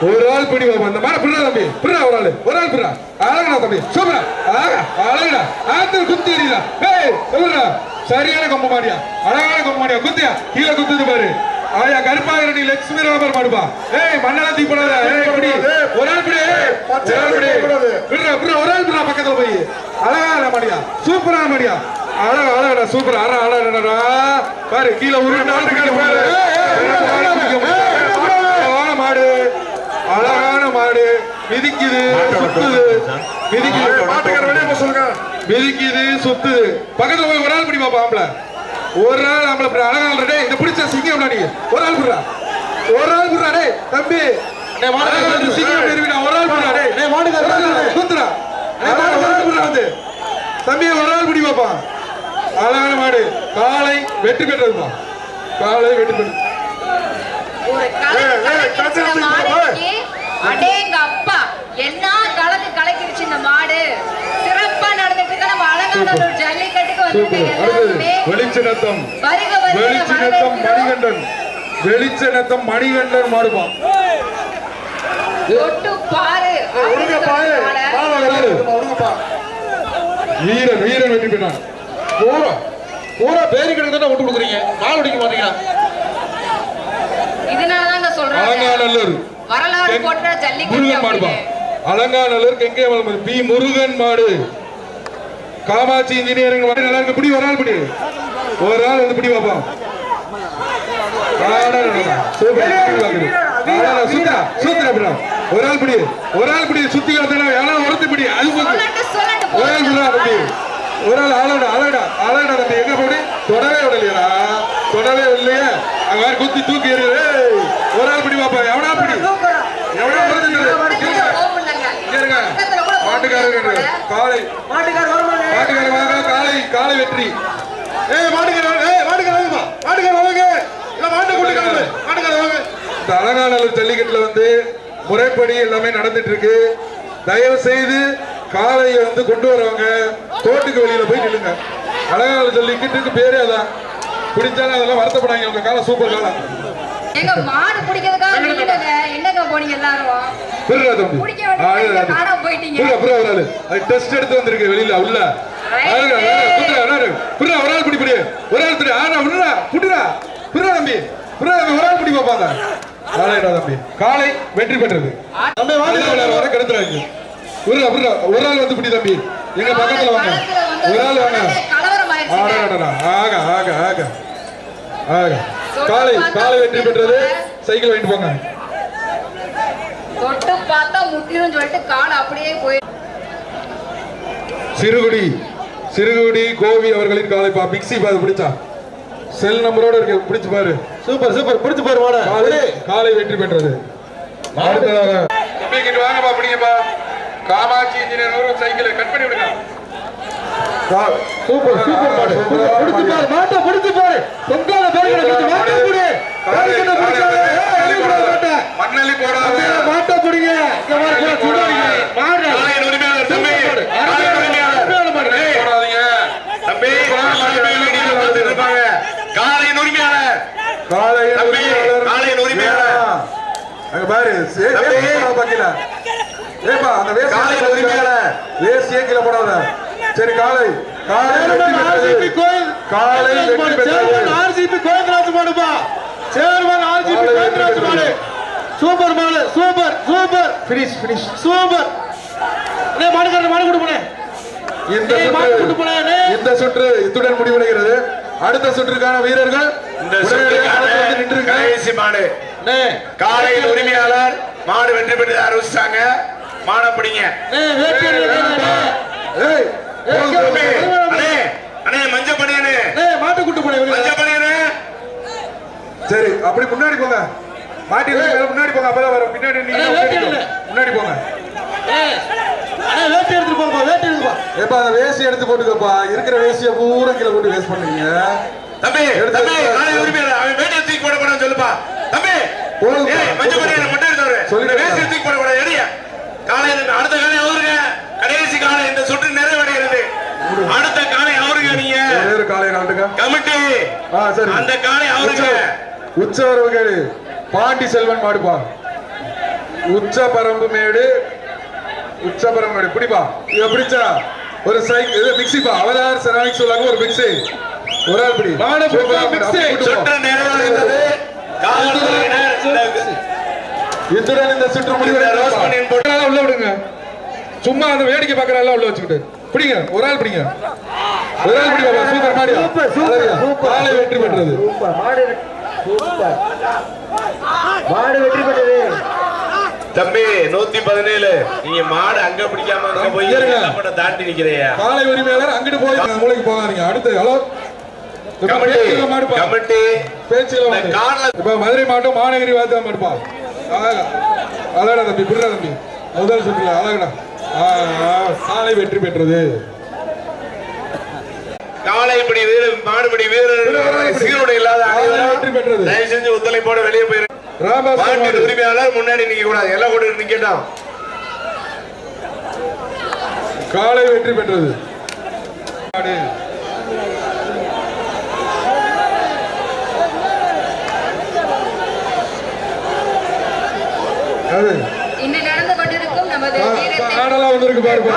ஒரு ஆள் பிடி பாப்பா அந்த மாதிரி பிடுறா தம்பி பிடுறா ஒரு ஆள் பிடுறா அழகா தம்பி சூப்பரா அழகா ஆத்துல குத்தி எறியா ஏய் சொல்லுடா சரியான கொம்ப மாடியா அழகான கொம்ப மாடியா குத்தியா கீழே குத்துது பாரு ஆயா கருப்பாகிற நீ லட்சுமி ராமர் மாடுப்பா ஏய் மண்ணால தீ போடாத ஏய் பிடி ஒரு ஆள் பிடி பிடுறா ஒரு ஆள் பிடுறா பக்கத்துல போய் அழகான மாடியா சூப்பரான மாடியா அழகா சூப்பர் அழகா பாரு கீழே உருண்டு மாடு அழகான மாடு மிதிக்குது சுத்துது மிதிக்குது சுத்துது பக்கத்துல போய் ஒரு ஆள் பிடி பாப்பா ஆம்பளை ஒரு ஆள் ஆம்பளை அழகான டே இந்த பிடிச்ச சிங்கம் நீ ஒரு ஆள் பிடுறா டே தம்பி சிங்கம் நிறுவினா ஒரு ஆள் பிடுறா டே குத்துறா வந்து தம்பி ஒரு ஆள் பிடி பாப்பா அழகான மாடு காலை வெற்றி பெற்றதுப்பா காலை வெற்றி பெற்றது அடேங்கப்பா என்ன கலக்கு கலக்கிடுச்சு இந்த மாடு சிறப்பா நடந்துட்டு இருக்க நம்ம அலங்காநல்லூர் ஜல்லிக்கட்டுக்கு வந்துட்டீங்க வெளிச்சநத்தம் மணிகண்டன் மாடுபா தொட்டு பாரு வீரன் வெற்றி பெற்றான் பூரா பேரு கிட்ட விட்டு கொடுக்குறீங்க கால் அடிக்க மாட்டீங்களா இதனாலதாங்க சொல்றேன் அலங்காநல்லூர் வரலாறு போட்ட ஜல்லிக்கட்டு மாடுபா அலங்காநல்லூர் கெங்கே பி முருகன் மாடு காமாட்சி இன்ஜினியரிங் நல்லா இருக்கு பிடி ஒரு ஆள் பிடி ஒரு ஆள் வந்து பிடி பாப்பா ஒரு ஆள் பிடி சுத்தி ஒருத்து பிடி அது ஒரு ஆள் அழகா தம்பி எங்க போடி தொடவே இல்லையா அங்க குத்தி தூக்கி எறியுது ஒரு ஆள் பிடி பாப்பா எவனா பிடி மாட்டுக்காரர் காலை காலை வெற்றி அலங்காநல்லூர் ஜல்லிக்கட்டுல வந்து முறைப்படி எல்லாமே நடந்துட்டு இருக்கு தயவு செய்து காளையை வந்து கொண்டு வரவங்க கோட்டுக்கு வெளியில போய் நில்லுங்க அலங்காநல்லூர் ஜல்லிக்கட்டுக்கு பேரே அதான் பிடிச்சாலும் அதெல்லாம் வருத்தப்படாங்க உங்க காலம் சூப்பர் காலம் எங்க மாடு பிடிக்கிறதுக்காக நின்னுங்க என்னங்க போனீங்க எல்லாரும் புரியல தம்பி காணாம போயிட்டீங்க புரியல ஒரு ஆளு அது டெஸ்ட் எடுத்து வந்திருக்கு வெளியில உள்ள குத்துறா புரியல ஒரு ஆள் பிடி ஒரு ஆள் திரு ஆனா விடுறா புடுறா புரியல தம்பி ஒரு ஆள் பிடி பாப்பாங்க தம்பி காலை வெற்றி பெற்றது தம்பி வர கெடுத்துறாங்க ஒரு ஆள் வந்து பிடி தம்பி எங்க பக்கத்துல வாங்க ஒரு ஆள் வாங்க ஆக காலை வெற்றி பெற்றது சைக்கிள் வாங்கிட்டு போங்க தொட்டு பார்த்தா முட்டிரும் சொல்லிட்டு கால் அப்படியே போய் சிறுகுடி கோவி அவர்களின் காலை பா மிக்ஸி பாது பிடிச்சா செல் நம்பரோட இருக்கு பிடிச்சு பாரு சூப்பர் பிடிச்சு பாரு வாடா காலை வெற்றி பெற்றது அடுத்ததாக தம்பிக்கிட்டு வாங்கப்பா பிடிங்கப்பா காமாட்சி இன்ஜினியர் சைக்கிள் கட் பண்ணி விடுங்க சூப்பர் மாடு பிடிச்சு பாரு மாட்டை பிடிச்சு பாரு பொங்கால பேருக்கு மாட்டை பிடி மண்ணலி போடாத மாட்டை பிடிங்க இங்க வர சுடாதீங்க மாடு காலையின் உரிமையாளர் தம்பி காலையின் உரிமையாளர் போடாதீங்க தம்பி வீடியோல பார்த்துட்டு இருப்பாங்க காலையின் உரிமையாளர் அங்க பாரு பாக்கல ஏப்பா அந்த வேஸ் காலையின் உரிமையாளர் வேஸ் ஏக்கில போடாத சரி காலை ஆர்ஜிபி கோயந்தராஜ் மாடுப்பா சேர்மன் ஆர்ஜிபி கோயந்தராஜ் மாடு சூப்பர் ஃபினிஷ் சூப்பர் அண்ணே மாடு கொண்டு போனே இந்த சுற்று இத்துடன் முடிவடைகிறது அடுத்த சுற்றுக்கான வீரர்கள் இந்த சுற்றுக்கான கடைசி மாடு காலையில் உரிமையாளர் மாடு வெற்றி பெற்று அறிவிச்சாங்க மாட பிடிங்க சரி அப்படி முன்னாடி போங்க முன்னாடி போங்க அப்பதான் வரும் பின்னாடி முன்னாடி போங்க வேசி எடுத்து போட்டுக்கப்பா இருக்கிற வேசிய பூரா கீழே போட்டு வேஸ்ட் பண்ணீங்க தம்பி தூக்கி போட கூடாது சொல்லுப்பா தம்பி அடுத்த காலை அவருங்க கடைசி காலை இந்த சுற்று நிறைவடைகிறது அடுத்த காலை அவருங்க நீங்க காலை கமிட்டி அந்த காலை அவருங்க உற்சவர்கள் பாண்டி செல்வன் மாடுப்பா உச்சபரம்பு மேடு பிடிப்பா இவ பிடிச்சா ஒரு சைக்கிள் இது மிக்ஸிப்பா அவதார் செராமிக் சொல்லாங்க ஒரு மிக்ஸி ஒரு ஆள் பிடி மாடு மிக்ஸி சுற்று நிறைவடைந்தது. இத்துடன் இந்த சுற்று முடிவு உள்ள விடுங்க. சும்மா அந்த வேடிக்கை பார்க்கறால உள்ள வச்சுக்கிட்டு பிடிங்க ஒரு ஆள் பிடிங்க ஒரு ஆள் பிடி பாப்பா சூப்பர் மாடியா காலை வெற்றி பெற்றது மாடு வெற்றி பெற்றது. தம்பி 117 நீங்க மாடு அங்க பிடிக்காம அங்க போய் தாண்டி நிக்கிறையா காலை உரிமையாளர் அங்கிட்டு போய் மூளைக்கு போகாதீங்க. அடுத்து ஹலோ கமிட்டி பேச்சுல இப்ப மதுரை மாவட்டம் மாநகரி வார்த்தா மாடுப்பா அழகா தம்பி புரியா தம்பி முதல் சுற்றுல அழகடா காலை வெற்றி பெற்றது. காளைப்படி வீரர் மாடுபடி வீரர் சீருடை இல்லாத வெற்றி பெற்றது. தயவு செஞ்சு ஒத்துழைப்போட வெளியே போயிரு. மாட்டு உரிமையாளர் முன்னாடி நிக்க கூடாது எல்லாம் கூட நிக்கட்டும். காலை வெற்றி பெற்றது. இன்னும் நடந்து கொண்டிருக்கும் நமது வீரத்தை ஆடெல்லாம் வந்திருக்கு பாருப்பா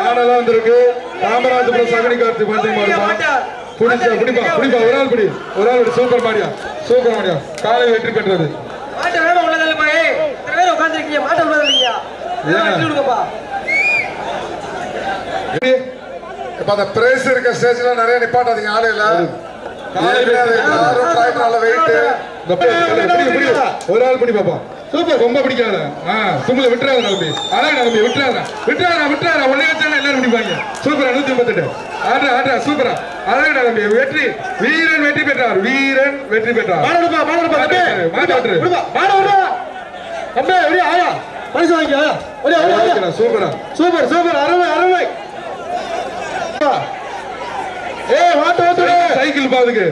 ஆடெல்லாம் வந்திருக்கு. காமராஜபுரம் சகனி கார்த்தி பந்தயம் பாருப்பா பிடிப்பா ஒரு ஆள் பிடி ஒரு ஆள் சூப்பர் மாடியா காலை வெற்றி பெற்றது. மாட்டை வேணும் உள்ளதில்ல போய் இத்தனை பேர் உட்காந்துருக்கீங்க மாட்டை உள்ளதில்லையா விடுங்கப்பா. இப்ப அந்த பிரைஸ் இருக்க ஸ்டேஜ்ல நிறைய நிப்பாட்டாதீங்க ஆளு இல்ல ஒரு ஆள் பிடி பாப்பா சூப்பர் ரொம்ப பிடிக்காத தும்பல விட்டுறாத நம்பி அழகா நம்பி விட்டுறாத ஒன்னே வச்சாலும் எல்லாரும் பிடிப்பாங்க. சூப்பரா 158 ஆடுறா சூப்பரா அழகா நம்பி வீரன் வெற்றி பெற்றார் சூப்பரா அருமை சைக்கிள் பாதுக்கு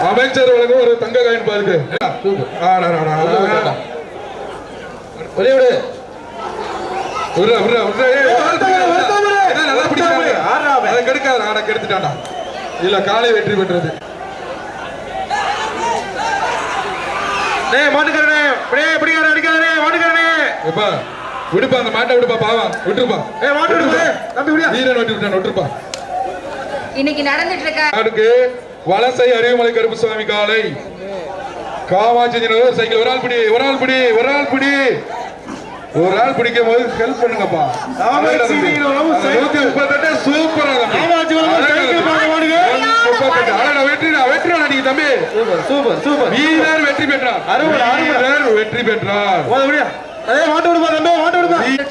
அமைச்சர் வழங்கும் ஒரு தங்க காயின் பாதுக்கு கெடுத்துட்டாண்டா இல்ல காலை வெற்றி பெற்றது. விடுப்பா அந்த மாட்டை விடுப்பா பாவா விட்டுருப்பா வீரன் வெட்டி விட்டான் விட்டுருப்பா. இன்னைக்கு நடந்துட்டு இருக்க வலசை அறிவுமலை கருப்புசாமி காலை காமாட்சி சைக்கிள் ஒரு ஆள் பிடிக்கும் போது ஹெல்ப் பண்ணுங்கப்பா. சூப்பரா வெற்றி தம்பி வீரர் வெற்றி பெற்றார்.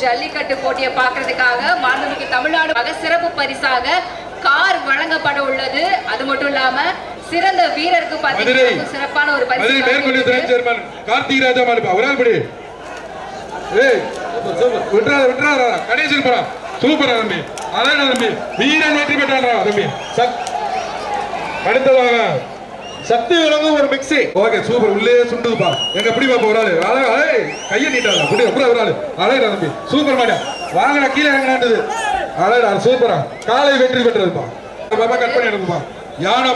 ஜல்லிக்கட்டு போட்டியை பார்க்கிறதுக்காக மாண்புமிகு தமிழ்நாடு சிறப்பு பரிசாக கார் வழங்கப்பட உள்ளது. அது மட்டும் இல்லாம சிறந்த வீரருக்கு பார்த்தீங்கன்னா சிறப்பான ஒரு பரிசு கார்த்திக் ராஜா மாடுப்பா ஒரு ஆள் படி விட்டுறாத கணேசன் போறா சூப்பரா தம்பி அதான் தம்பி வீரன் வெற்றி பெற்றான் தம்பி. அடுத்ததாக சக்தி விளங்கும் ஒரு மிக்ஸி ஓகே சூப்பர் உள்ளே சுண்டுதுப்பா எங்க எப்படி பாப்பா ஒரு ஆளு கையை நீட்டாங்க ஒரு ஆளு அழகா தம்பி சூப்பர் மாடியா வாங்கடா கீழே இறங்கினாண்டது அழகா சூப்பரா காலை வெற்றி பெற்றதுப்பா. பாப்பா கட் பண்ணி எடுப்பா. யானை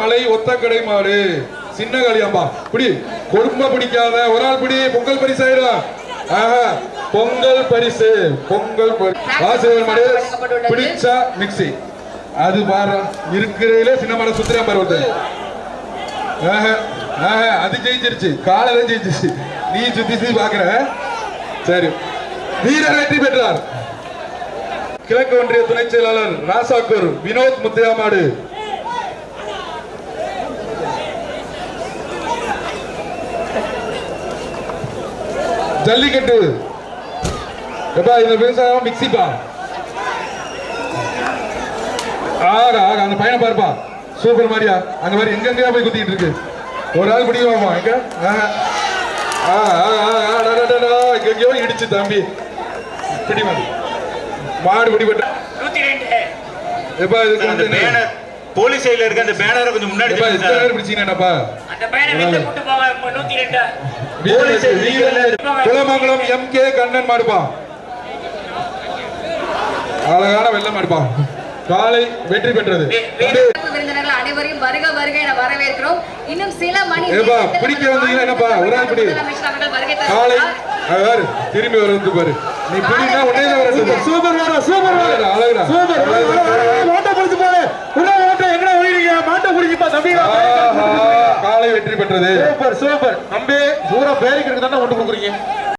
மலை ஒத்தக்கடை மாடு சின்ன காளியாம்பா பிடி கொடும்ப பிடிக்காத ஒரு ஆள் பிடி பொங்கல் பரிசு ஆயிடும். பொங்கல் பரிசு வாசகர் மாடு பிடிச்சா மிக்ஸி அது பாரு இருக்கிறதுல சின்ன மாட சுத்திரா பாரு ஒருத்தன் அது ஜெயிச்சிருச்சு காலையில ஜெயிச்சிருச்சு நீ சுத்தி பாக்குற சரி. வீரர் வெற்றி பெற்றார். கிழக்கு ஒன்றிய துணை செயலாளர் ராசாக்கூர் வினோத் முத்தையாமாடு ஜல்லிக்கட்டு எப்பா இந்த விவசாயம் மிக்சிப்பா அந்த பையனை பாருப்பா சூப்பர் மாதிரியா அங்க மாதிரி எங்க போய் குத்திட்டு இருக்கு ஒரு ஆள் பிடிக்குமா எங்க எங்கேயோ இடிச்சு தம்பி பிடி மாடு பிடிபட்ட 102 போலீஸ் சைடுல இருக்க அந்த பேனரை கொஞ்சம் முன்னாடி பிடிச்சீங்கன்னாப்பா அந்த பேனரை வெளிய கூட்டி போங்க 102 போலீஸ் குலமங்கலம் MK கண்ணன் மாடுப்பா அழகான வெள்ளம் மாடுப்பா காலை வெற்றி பெற்றது. விருந்தினர்கள் அனைவரையும் வருக வருக என வரவேற்கிறோம். இன்னும் சில மணி பிடிக்க வந்தீங்கன்னா என்னப்பா ஒரு ஆள் பிடி காலை திரும்பி வருது பாரு நீ பிடினா உடனே வரது சூப்பர் வாடா சூப்பர் வாடா அழகுடா சூப்பர் மாட்ட புடிச்சு பாரு உள்ள மாட்ட எங்கடா ஓடிறீங்க மாட்ட புடிச்சுப்பா தம்பி காலை வெற்றி பெற்றது சூப்பர் சூப்பர் தம்பி பூரா பேருக்கு தானே கொண்டு கொடுக்குறீங்க